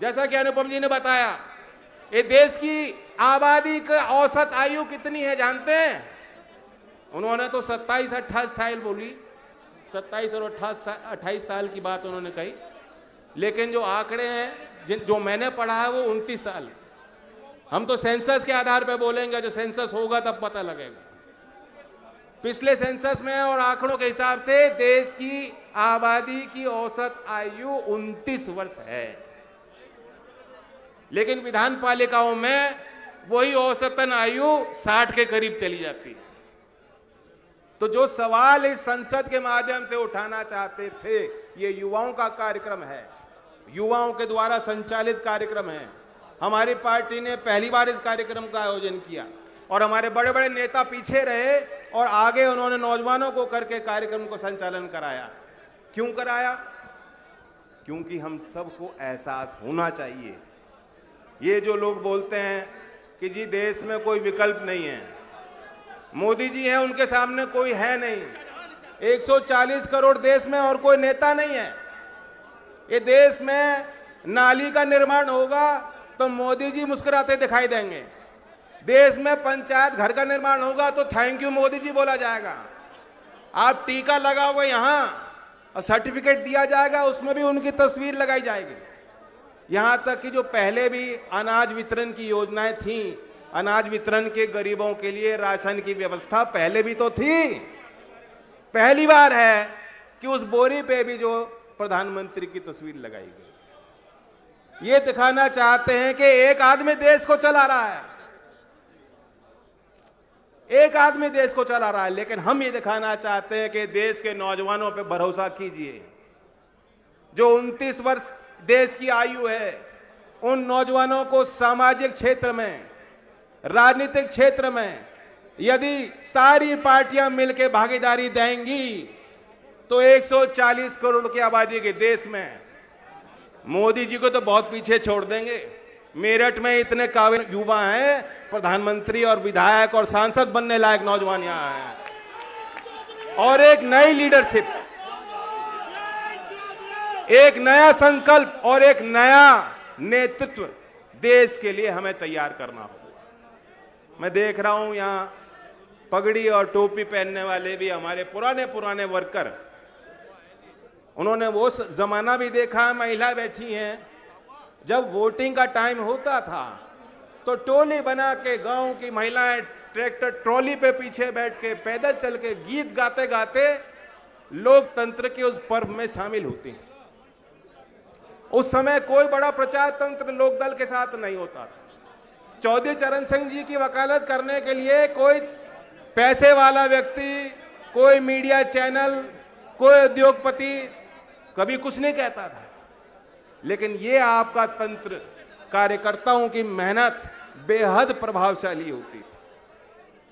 जैसा कि अनुपम जी ने बताया, ये देश की आबादी का औसत आयु कितनी है जानते हैं? उन्होंने तो 27-28 साल बोली, 27 और 28 साल की बात उन्होंने कही, लेकिन जो आंकड़े हैं जो मैंने पढ़ा है वो 29 साल। हम तो सेंसस के आधार पर बोलेंगे, जो सेंसस होगा तब पता लगेगा। पिछले सेंसस में और आंकड़ों के हिसाब से देश की आबादी की औसत आयु 29 वर्ष है, लेकिन विधान पालिकाओं में वही औसतन आयु 60 के करीब चली जाती है। तो जो सवाल इस संसद के माध्यम से उठाना चाहते थे, ये युवाओं का कार्यक्रम है, युवाओं के द्वारा संचालित कार्यक्रम है। हमारी पार्टी ने पहली बार इस कार्यक्रम का आयोजन किया और हमारे बड़े बड़े नेता पीछे रहे और आगे उन्होंने नौजवानों को करके कार्यक्रम को संचालन कराया। क्यों कराया? क्योंकि हम सबको एहसास होना चाहिए। ये जो लोग बोलते हैं कि जी देश में कोई विकल्प नहीं है, मोदी जी हैं, उनके सामने कोई है नहीं, 140 करोड़ देश में और कोई नेता नहीं है। ये देश में नाली का निर्माण होगा तो मोदी जी मुस्कुराते दिखाई देंगे, देश में पंचायत घर का निर्माण होगा तो थैंक यू मोदी जी बोला जाएगा, आप टीका लगाओगे यहां और सर्टिफिकेट दिया जाएगा, उसमें भी उनकी तस्वीर लगाई जाएगी। यहां तक कि जो पहले भी अनाज वितरण की योजनाएं थी, अनाज वितरण के गरीबों के लिए राशन की व्यवस्था पहले भी तो थी। पहली बार है कि उस बोरी पे भी जो प्रधानमंत्री की तस्वीर लगाई गई। ये दिखाना चाहते हैं कि एक आदमी देश को चला रहा है, एक आदमी देश को चला रहा है, लेकिन हम ये दिखाना चाहते हैं कि देश के नौजवानों पे भरोसा कीजिए। जो 29 वर्ष देश की आयु है, उन नौजवानों को सामाजिक क्षेत्र में, राजनीतिक क्षेत्र में यदि सारी पार्टियां मिलकर भागीदारी देंगी तो 140 करोड़ की आबादी के देश में मोदी जी को तो बहुत पीछे छोड़ देंगे। मेरठ में इतने काबिल युवा हैं, प्रधानमंत्री और विधायक और सांसद बनने लायक नौजवान यहां हैं। और एक नई लीडरशिप, एक नया संकल्प और एक नया नेतृत्व देश के लिए हमें तैयार करना होगा। मैं देख रहा हूं यहां पगड़ी और टोपी पहनने वाले भी हमारे पुराने वर्कर, उन्होंने वो जमाना भी देखा, महिला बैठी हैं, जब वोटिंग का टाइम होता था तो टोली बना के गांव की महिलाएं ट्रैक्टर ट्रॉली पे पीछे बैठ के पैदल चल के गीत गाते गाते लोकतंत्र के उस पर्व में शामिल होती थी। उस समय कोई बड़ा प्रचार तंत्र लोकदल के साथ नहीं होता था। चौधरी चरण सिंह जी की वकालत करने के लिए कोई पैसे वाला व्यक्ति, कोई मीडिया चैनल, कोई उद्योगपति कभी कुछ नहीं कहता था, लेकिन ये आपका तंत्र, कार्यकर्ताओं की मेहनत बेहद प्रभावशाली होती थी।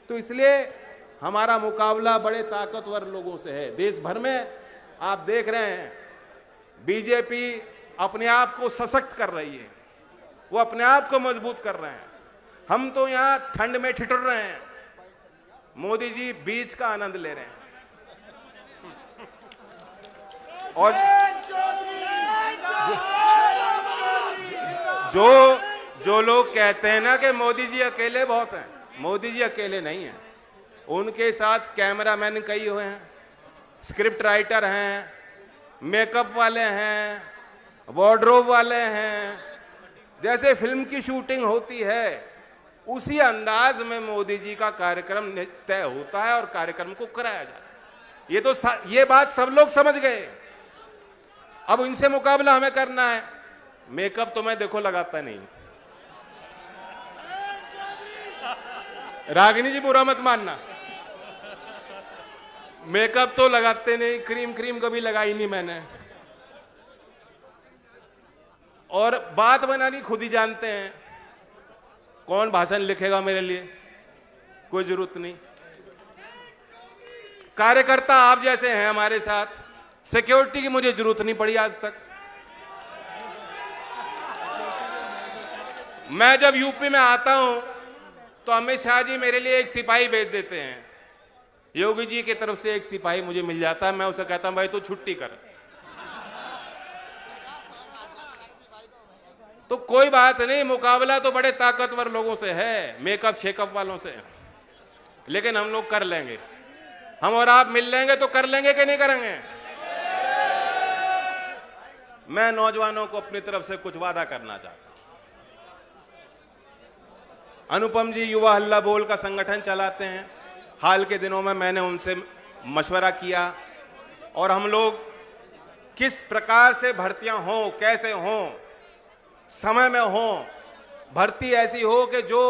तो इसलिए हमारा मुकाबला बड़े ताकतवर लोगों से है। देश भर में आप देख रहे हैं बीजेपी अपने आप को सशक्त कर रही है, वो अपने आप को मजबूत कर रहे हैं। हम तो यहां ठंड में ठिठुर रहे हैं, मोदी जी बीच का आनंद ले रहे हैं। और जो लोग कहते हैं ना कि मोदी जी अकेले बहुत हैं, मोदी जी अकेले नहीं हैं, उनके साथ कैमरामैन कई हुए हैं, स्क्रिप्ट राइटर हैं, मेकअप वाले हैं, वार्डरोब वाले हैं। जैसे फिल्म की शूटिंग होती है उसी अंदाज में मोदी जी का कार्यक्रम तय होता है और कार्यक्रम को कराया जाता है। ये बात सब लोग समझ गए। अब इनसे मुकाबला हमें करना है। मेकअप तो मैं देखो लगाता नहीं, रागिनी जी बुरा मत मानना, मेकअप तो लगाते नहीं, क्रीम कभी लगाई नहीं मैंने, और बात बनानी खुद ही जानते हैं। कौन भाषण लिखेगा मेरे लिए? कोई जरूरत नहीं। कार्यकर्ता आप जैसे हैं हमारे साथ, सिक्योरिटी की मुझे जरूरत नहीं पड़ी आज तक। मैं जब यूपी में आता हूं तो अमित शाह जी मेरे लिए एक सिपाही भेज देते हैं, योगी जी की तरफ से एक सिपाही मुझे मिल जाता है। मैं उसे कहता हूं भाई तू छुट्टी कर, तो कोई बात नहीं, मुकाबला तो बड़े ताकतवर लोगों से है, मेकअप शेकअप वालों से, लेकिन हम लोग कर लेंगे। हम और आप मिल लेंगे तो कर लेंगे कि नहीं करेंगे? मैं नौजवानों को अपनी तरफ से कुछ वादा करना चाहता हूं। अनुपम जी युवा हल्ला बोल का संगठन चलाते हैं। हाल के दिनों में मैंने उनसे मशवरा किया और हम लोग किस प्रकार से भर्तियां हों, कैसे हों, समय में हों, भर्ती ऐसी हो कि जो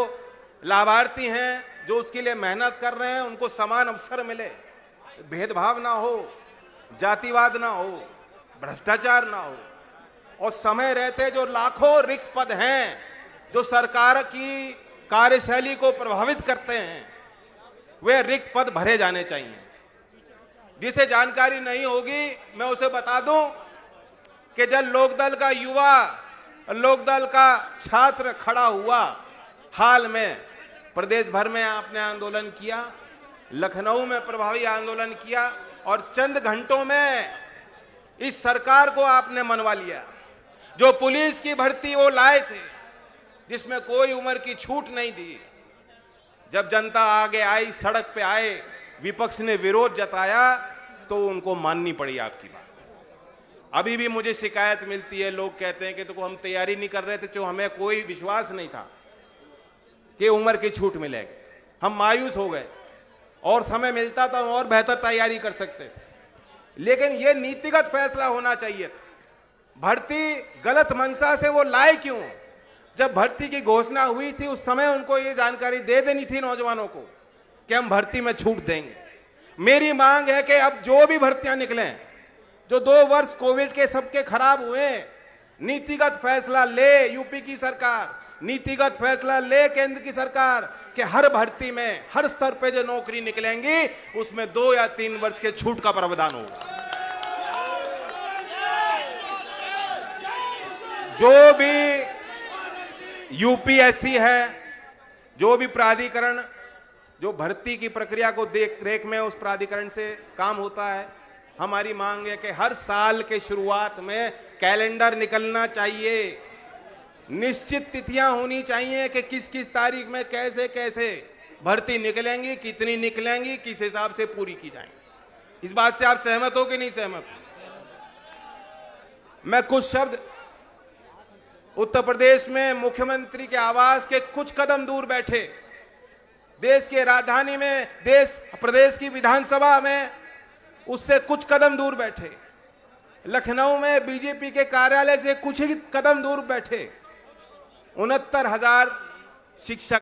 लाभार्थी हैं, जो उसके लिए मेहनत कर रहे हैं, उनको समान अवसर मिले, भेदभाव ना हो, जातिवाद ना हो, भ्रष्टाचार ना हो, और समय रहते जो लाखों रिक्त पद हैं जो सरकार की कार्यशैली को प्रभावित करते हैं, वे रिक्त पद भरे जाने चाहिए। जिसे जानकारी नहीं होगी मैं उसे बता दूं कि जब लोकदल का युवा, लोकदल का छात्र खड़ा हुआ, हाल में प्रदेश भर में आपने आंदोलन किया, लखनऊ में प्रभावी आंदोलन किया और चंद घंटों में इस सरकार को आपने मनवा लिया। जो पुलिस की भर्ती वो लाए थे जिसमें कोई उम्र की छूट नहीं दी, जब जनता आगे आई, सड़क पे आए, विपक्ष ने विरोध जताया तो उनको माननी पड़ी आपकी बात। अभी भी मुझे शिकायत मिलती है, लोग कहते हैं कि तो हम तैयारी नहीं कर रहे थे, तो हमें कोई विश्वास नहीं था कि उम्र की छूट मिलेगी, हम मायूस हो गए और समय मिलता तो हम और बेहतर तैयारी कर सकते थे। लेकिन यह नीतिगत फैसला होना चाहिए था। भर्ती गलत मंशा से वो लाए क्यों? जब भर्ती की घोषणा हुई थी उस समय उनको ये जानकारी दे देनी थी नौजवानों को कि हम भर्ती में छूट देंगे। मेरी मांग है कि अब जो भी भर्तियां निकलें, जो 2 वर्ष कोविड के सबके खराब हुए, नीतिगत फैसला ले यूपी की सरकार, नीतिगत फैसला ले केंद्र की सरकार कि हर भर्ती में, हर स्तर पे जो नौकरी निकलेंगी उसमें 2 या 3 वर्ष के छूट का प्रावधान होगा। जो भी यूपीएससी है, जो भी प्राधिकरण जो भर्ती की प्रक्रिया को देख रेख में उस प्राधिकरण से काम होता है, हमारी मांग है कि हर साल के शुरुआत में कैलेंडर निकलना चाहिए, निश्चित तिथियां होनी चाहिए कि किस किस तारीख में कैसे कैसे भर्ती निकलेंगी, कितनी निकलेंगी, किस हिसाब से पूरी की जाएंगी। इस बात से आप सहमत हो कि नहीं सहमत हो? मैं कुछ शब्द उत्तर प्रदेश में मुख्यमंत्री के आवास के कुछ कदम दूर बैठे, देश के राजधानी में, प्रदेश की विधानसभा में उससे कुछ कदम दूर बैठे, लखनऊ में बीजेपी के कार्यालय से कुछ ही कदम दूर बैठे 69,000 शिक्षक